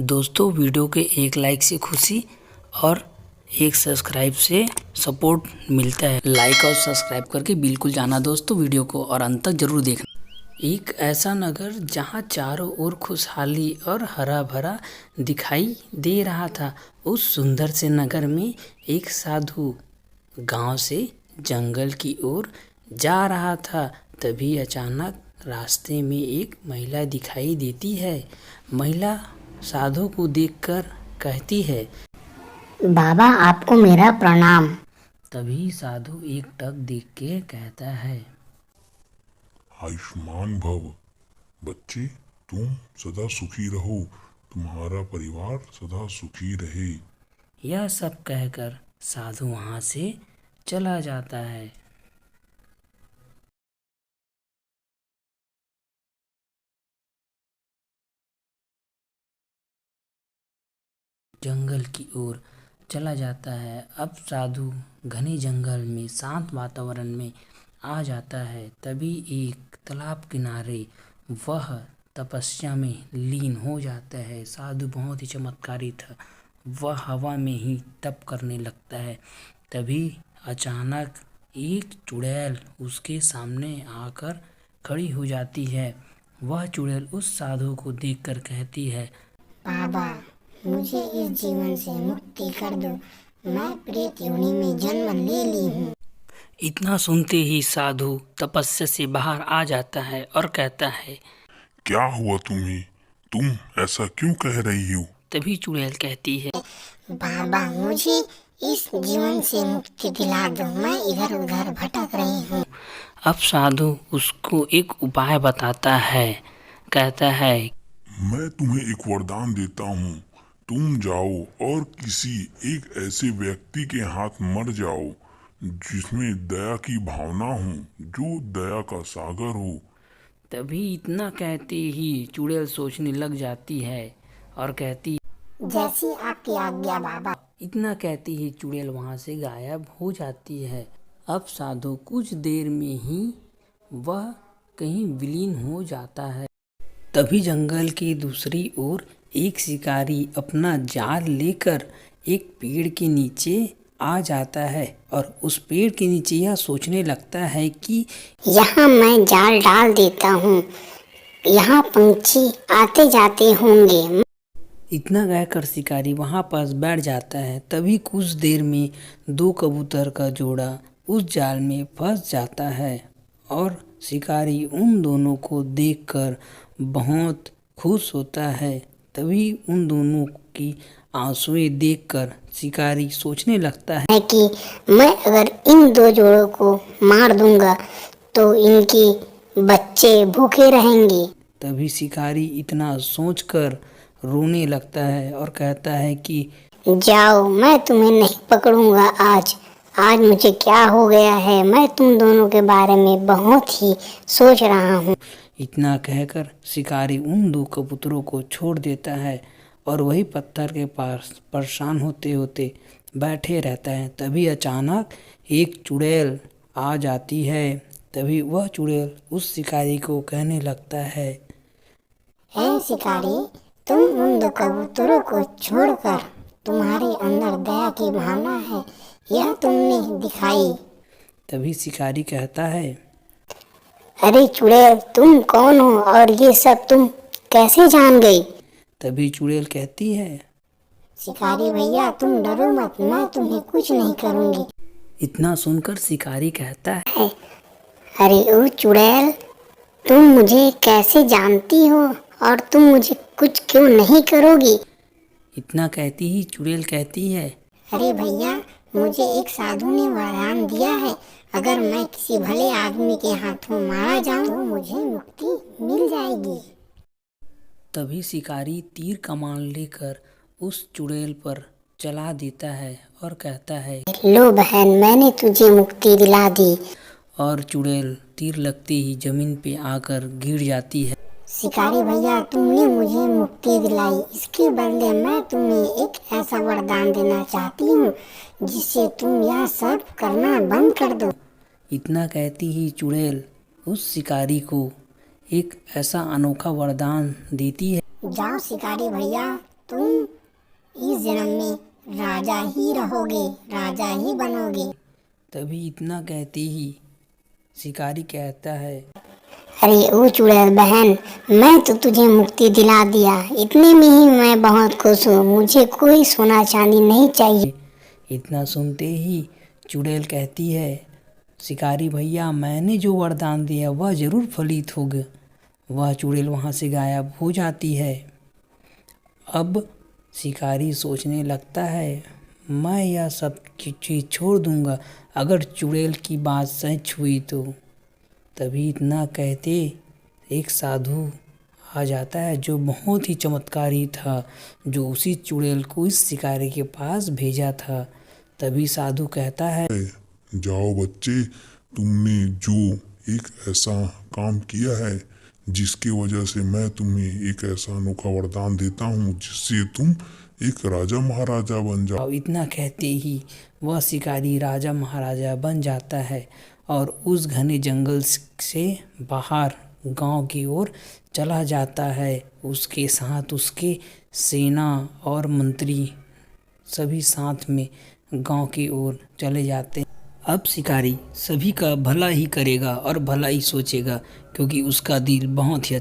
दोस्तों वीडियो के एक लाइक से खुशी और एक सब्सक्राइब से सपोर्ट मिलता है। लाइक और सब्सक्राइब करके बिल्कुल जाना दोस्तों वीडियो को और अंत तक जरूर देखना। एक ऐसा नगर जहां चारों ओर खुशहाली और हरा भरा दिखाई दे रहा था। उस सुंदर से नगर में एक साधु गांव से जंगल की ओर जा रहा था। तभी अचानक रास्ते में एक महिला दिखाई देती है। महिला साधु को देखकर कहती है, बाबा आपको मेरा प्रणाम। तभी साधु एक टक देख के कहता है, आयुष्मान भव बच्चे, तुम सदा सुखी रहो, तुम्हारा परिवार सदा सुखी रहे। यह सब कहकर साधु वहां से चला जाता है। जंगल की ओर चला जाता है। अब साधु घने जंगल में शांत वातावरण में आ जाता है। तभी एक तालाब किनारे वह तपस्या में लीन हो जाता है। साधु बहुत ही चमत्कारी था। वह हवा में ही तप करने लगता है। तभी अचानक एक चुड़ैल उसके सामने आकर खड़ी हो जाती है। वह चुड़ैल उस साधु को देखकर कहती है, बाबा मुझे इस जीवन से मुक्ति कर दो, मैं प्रेत योनि में जन्म ले ली हूँ। इतना सुनते ही साधु तपस्या से बाहर आ जाता है और कहता है, क्या हुआ तुम्हें? तुम ऐसा क्यों कह रही हो? तभी चुड़ैल कहती है, बाबा मुझे इस जीवन से मुक्ति दिला दो, मैं इधर उधर भटक रही हूँ। अब साधु उसको एक उपाय बताता है। कहता है, मैं तुम्हें एक वरदान देता हूँ। तुम जाओ और किसी एक ऐसे व्यक्ति के हाथ मर जाओ जिसमें दया की भावना हो, जो दया का सागर हो। तभी इतना कहते ही चुड़ैल सोचने लग जाती है और कहती, जैसी आपकी आज्ञा बाबा। इतना कहती ही चुड़ैल वहां से गायब हो जाती है। अब साधु कुछ देर में ही वह कहीं विलीन हो जाता है। तभी जंगल की दूसरी ओर एक शिकारी अपना जाल लेकर एक पेड़ के नीचे आ जाता है और उस पेड़ के नीचे यह सोचने लगता है कि यहाँ मैं जाल डाल देता हूँ, यहाँ पंछी आते जाते होंगे। इतना कहकर शिकारी वहां पास बैठ जाता है। तभी कुछ देर में दो कबूतर का जोड़ा उस जाल में फंस जाता है और शिकारी उन दोनों को देखकर बहुत खुश होता है। तभी उन दोनों की आंसुएं देखकर शिकारी सोचने लगता है कि मैं अगर इन दो जोड़ों को मार दूंगा तो इनके बच्चे भूखे रहेंगे। तभी शिकारी इतना सोचकर रोने लगता है और कहता है कि जाओ, मैं तुम्हें नहीं पकड़ूंगा। आज आज मुझे क्या हो गया है, मैं तुम दोनों के बारे में बहुत ही सोच रहा हूँ। इतना कहकर शिकारी उन दो कबूतरों को छोड़ देता है और वही पत्थर के पास परेशान होते होते बैठे रहता है। तभी अचानक एक चुड़ैल आ जाती है। तभी वह चुड़ैल उस शिकारी को कहने लगता है, हे शिकारी, तुम उन दो कबूतरों को छोड़कर, तुम्हारे अंदर दया की भावना है, यह तुमने दिखाई। तभी शिकारी कहता है, अरे चुड़ैल, तुम कौन हो और ये सब तुम कैसे जान गई? तभी चुड़ैल कहती है, शिकारी भैया तुम डरो मत, मैं तुम्हें कुछ नहीं करूँगी। इतना सुनकर शिकारी कहता है, अरे ओ चुड़ैल, तुम मुझे कैसे जानती हो और तुम मुझे कुछ क्यों नहीं करोगी? इतना कहती ही चुड़ैल कहती है, अरे भैया, मुझे एक साधु ने वरदान दिया है, अगर मैं किसी भले आदमी के हाथों मारा जाऊं तो मुझे मुक्ति मिल जाएगी। तभी शिकारी तीर कमान लेकर उस चुड़ैल पर चला देता है और कहता है, लो बहन, मैंने तुझे मुक्ति दिला दी। और चुड़ैल तीर लगते ही जमीन पे आकर गिर जाती है। शिकारी भैया, तुमने मुझे मुक्ति दिलाई, इसके बदले मैं तुम्हें एक ऐसा वरदान देना चाहती हूँ जिससे तुम यह सब करना बंद कर दो। इतना कहती ही चुड़ैल उस शिकारी को एक ऐसा अनोखा वरदान देती है। जाओ शिकारी भैया, तुम इस जन्म में राजा ही रहोगे, राजा ही बनोगे। तभी इतना कहते ही शिकारी कहता है, अरे ओ चुड़ैल बहन, मैं तो तुझे मुक्ति दिला दिया, इतने में ही मैं बहुत खुश हूँ, मुझे कोई सोना चांदी नहीं चाहिए। इतना सुनते ही चुड़ैल कहती है, शिकारी भैया मैंने जो वरदान दिया वह जरूर फलित होगा। वह चुड़ैल वहाँ से गायब हो जाती है। अब शिकारी सोचने लगता है, मैं यह सब चीज़ छोड़ दूंगा अगर चुड़ैल की बात सच हुई तो। तभी इतना कहते एक साधु आ जाता है जो बहुत ही चमत्कारी था, जो उसी चुड़ैल को इस शिकारी के पास भेजा था। तभी साधु कहता है, जाओ बच्चे, तुमने जो एक ऐसा काम किया है जिसकी वजह से मैं तुम्हें एक ऐसा अनोखा वरदान देता हूँ जिससे तुम एक राजा महाराजा बन जाओ। और इतना कहते ही वह शिकारी राजा महाराजा बन जाता है और उस घने जंगल से बाहर गांव की ओर चला जाता है। उसके साथ उसके सेना और मंत्री सभी साथ में गांव की ओर चले जाते हैं। अब शिकारी सभी का भला ही करेगा और भला ही सोचेगा, क्योंकि उसका दिल बहुत ही